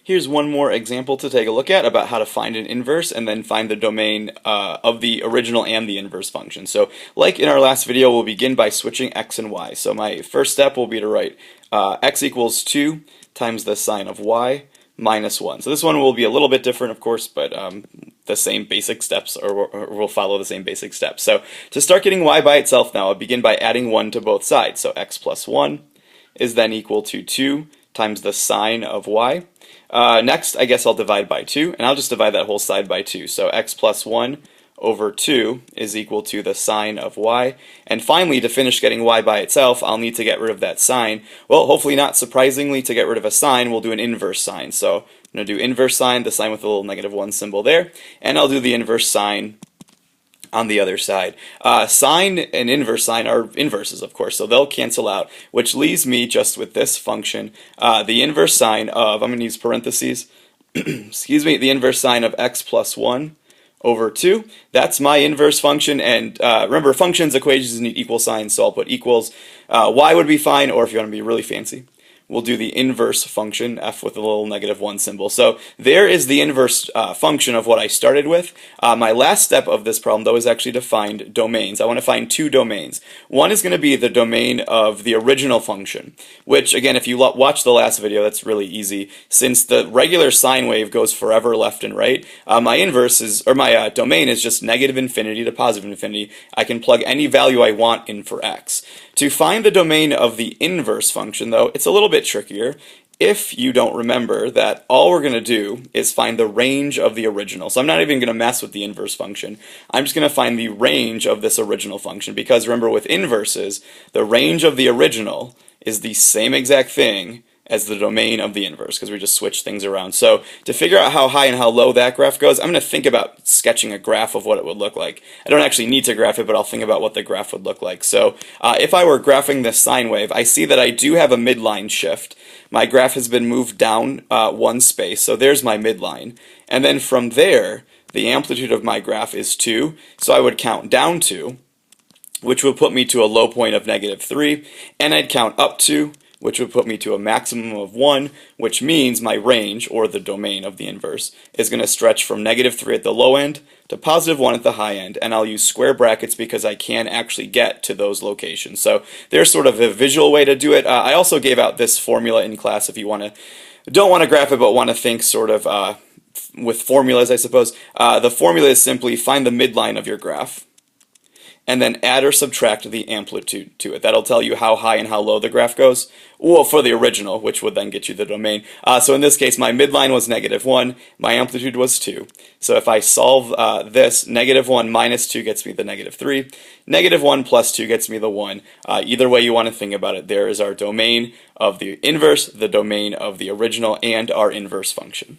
Here's one more example to take a look at about how to find an inverse and then find the domain of the original and the inverse function. So like in our last video, we'll begin by switching x and y. So my first step will be to write x equals 2 times the sine of y minus 1. So this one will be a little bit different, of course, but the same basic steps, or we'll follow the same basic steps. So to start getting y by itself now, I'll begin by adding 1 to both sides. So x plus 1 is then equal to 2 times the sine of y. Next, I guess I'll divide by 2, and I'll just divide that whole side by 2. So x plus 1 over 2 is equal to the sine of y. And finally, to finish getting y by itself, I'll need to get rid of that sine. Well, hopefully not surprisingly, to get rid of a sine, we'll do an inverse sine. So I'm going to do inverse sine, the sign with a little -1 symbol there, and I'll do the inverse sine on the other side. Sine and inverse sine are inverses, of course, so they'll cancel out, which leaves me just with this function, the inverse sine of, I'm going to use parentheses, excuse me, the inverse sine of x plus 1 over 2. That's my inverse function, and remember, functions, equations need equal signs, so I'll put equals. Y would be fine, or if you want to be really fancy, we'll do the inverse function, f with a little -1 symbol. So there is the inverse function of what I started with. My last step of this problem, though, is actually to find domains. I want to find two domains. One is going to be the domain of the original function, which, again, if you watch the last video, that's really easy. Since the regular sine wave goes forever left and right, my inverse is, or my domain is just -infinity to +infinity. I can plug any value I want in for x. To find the domain of the inverse function, though, it's a little bit trickier if you don't remember that all we're going to do is find the range of the original. So I'm not even going to mess with the inverse function. I'm just going to find the range of this original function, because remember, with inverses, the range of the original is the same exact thing as the domain of the inverse, because we just switch things around. So to figure out how high and how low that graph goes, I'm going to think about sketching a graph of what it would look like. I don't actually need to graph it, but I'll think about what the graph would look like. So if I were graphing this sine wave, I see that I do have a midline shift. My graph has been moved down one space, so there's my midline. And then from there, the amplitude of my graph is 2, so I would count down 2, which would put me to a low point of -3, and I'd count up 2, which would put me to a maximum of 1, which means my range, or the domain of the inverse, is going to stretch from -3 at the low end to +1 at the high end, and I'll use square brackets because I can actually get to those locations. So there's sort of a visual way to do it. I also gave out this formula in class if you don't want to graph it but want to think sort of with formulas, I suppose. The formula is simply find the midline of your graph, and then add or subtract the amplitude to it. That'll tell you how high and how low the graph goes, well, for the original, which would then get you the domain. So in this case, my midline was -1, my amplitude was 2. So if I solve this, -1 minus 2 gets me the -3, -1 plus 2 gets me the 1. Either way you want to think about it, there is our domain of the inverse, the domain of the original, and our inverse function.